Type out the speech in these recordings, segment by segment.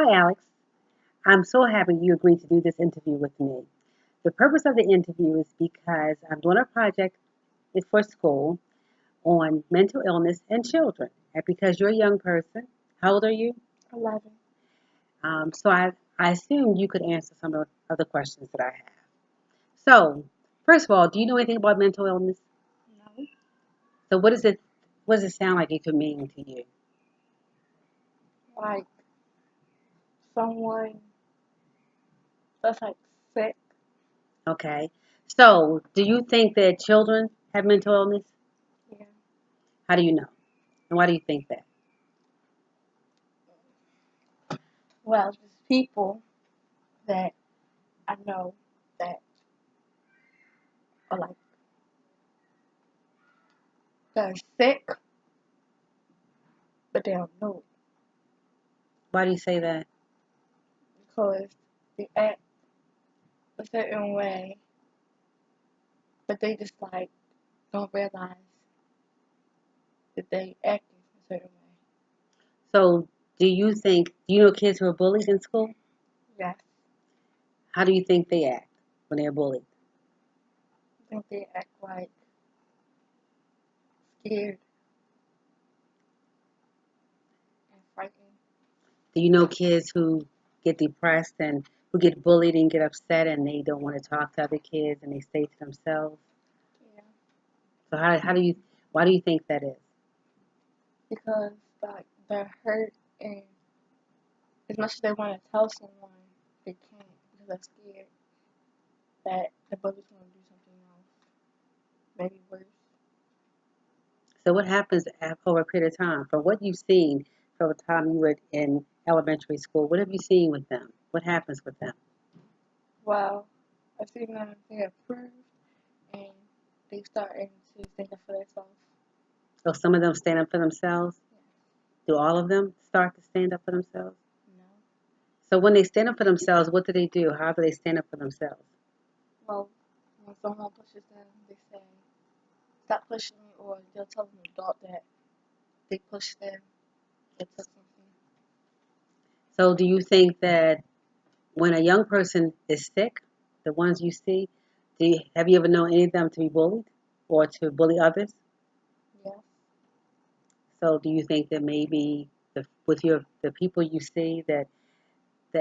Hi, Alex. I'm so happy you agreed to do this interview with me. The purpose of the interview is because I'm doing a project for school on mental illness and children. And because you're a young person, how old are you? 11. So I assumed you could answer some of the questions that I have. So, first of all, do you know anything about mental illness? No. So, what does it sound like it could mean to you? Like someone that's like sick. Okay. So, do you think that children have mental illness? Yeah. How do you know? And why do you think that? Well, there's people that I know that are like they're sick, but they don't know it Why do you say that? because they act a certain way, but they just like don't realize that they act a certain way. So, do you know kids who are bullied in school? Yes, How do you think they act when they're bullied? I think they act like scared and frightened. Do you know kids who get depressed and who get bullied and get upset and they don't want to talk to other kids and they stay to themselves? Yeah, So, why do you think that is? because like they're hurt and as much as they want to tell someone, they can't because they're scared that the bully's going to do something else, maybe worse. So, what happens over a period of time? From what you've seen from the time you were in elementary school, what have you seen with them? What happens with them? Well, I've seen them they improve and they starting to stand up for themselves. So, some of them stand up for themselves. Yeah. Do all of them start to stand up for themselves? No. So when they stand up for themselves, what do they do? How do they stand up for themselves? Well, when someone pushes them, they say, stop pushing me, or they'll tell an adult that they pushed them, they took something. So do you think that when a young person is sick, the ones you see, have you ever known any of them to be bullied or to bully others? Yes. So do you think that maybe the people you see that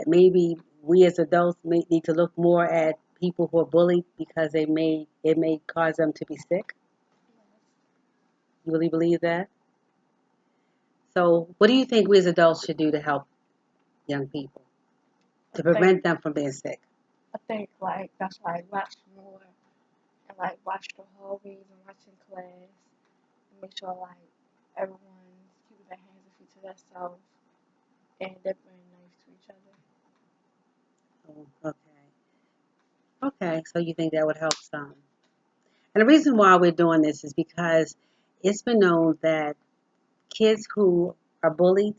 maybe we as adults may need to look more at people who are bullied because it may cause them to be sick? You really believe that? So what do you think we as adults should do to help young people I to think, prevent them from being sick? I think like that's why I watch more and like watch the hallways and watch in class and make sure like everyone's keeping their hands and feet to themselves and they're being nice to each other. Oh, okay. Okay, so you think that would help some. And the reason why we're doing this is because it's been known that kids who are bullied,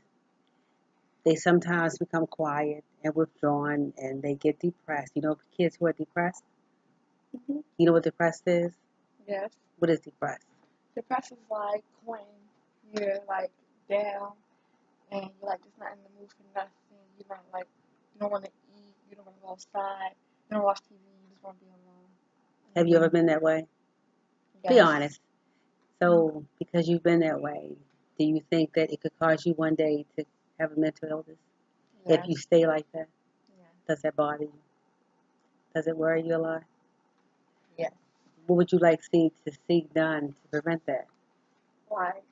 they sometimes become quiet and withdrawn and they get depressed. You know, kids who are depressed, Mm-hmm. you know what depressed is? Yes. What is depressed? Depression is like when you're like down and you're like just not in the mood for nothing. You're not like you don't want to eat. You don't want to go outside. You don't watch TV. You just want to be alone. Have you ever been that way? Be Yes. honest. So, because you've been that way, do you think that it could cause you one day to have a mental illness if you Yes. stay like that? Yes. Does that bother you? Does it worry you a lot? Yes. What would you like to see done to prevent that? Like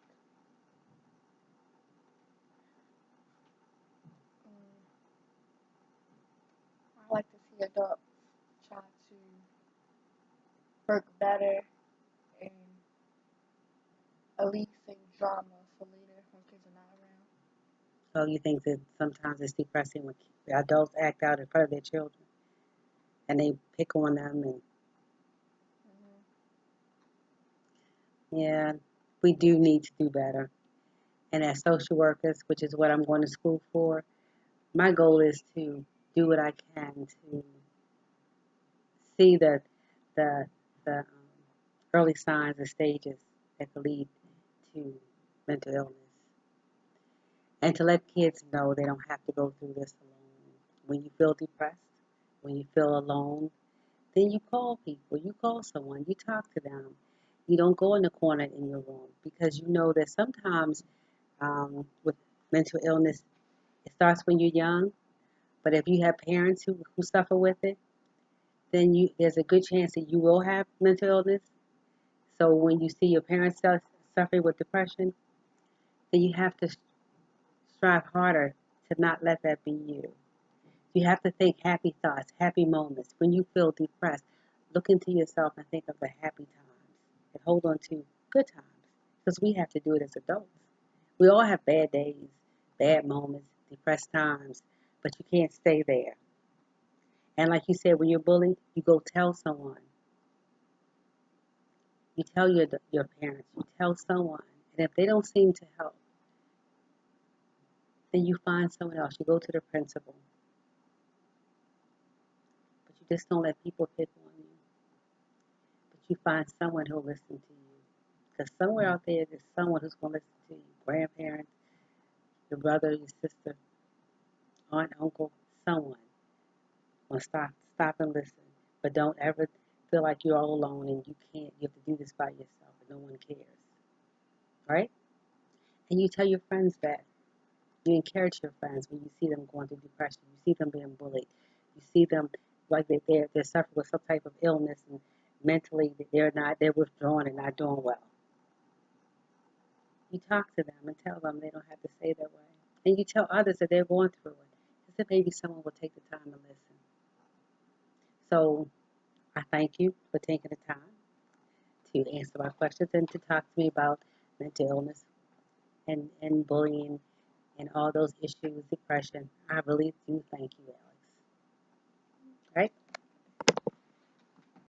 mm, I like to see adults try to work better and alleviate drama for later when kids are not around. So you think that sometimes it's depressing when the adults act out in front of their children and they pick on them and Mm-hmm. yeah, we do need to do better. And as social workers, which is what I'm going to school for, my goal is to do what I can to see the the early signs and stages that could lead to mental illness. and to let kids know they don't have to go through this alone. When you feel depressed, when you feel alone, then you call people, you call someone, you talk to them. You don't go in the corner in your room because you know that sometimes with mental illness, it starts when you're young. But if you have parents who suffer with it, then there's a good chance that you will have mental illness. So when you see your parents suffering with depression, then you have to strive harder to not let that be you. You have to think happy thoughts, happy moments. When you feel depressed, look into yourself and think of the happy times and hold on to good times because we have to do it as adults. We all have bad days, bad moments, depressed times, but you can't stay there. And like you said, when you're bullied, you go tell someone. You tell your parents. You tell someone. And if they don't seem to help, then you find someone else. You go to the principal. But you just don't let people pick on you. But you find someone who'll listen to you. Because somewhere out there, there's someone who's going to listen to you. Grandparents, your brother, your sister, aunt, uncle, someone will stop and listen. But don't ever feel like you're all alone and you can't. You have to do this by yourself and no one cares. Right? And you tell your friends that. You encourage your friends when you see them going through depression. You see them being bullied. You see them like they're suffering with some type of illness and mentally they're withdrawn and not doing well. You talk to them and tell them they don't have to stay that way. And you tell others that they're going through it. Just that maybe someone will take the time to listen. So I thank you for taking the time to answer my questions and to talk to me about mental illness and bullying and all those issues, depression. I really do thank you,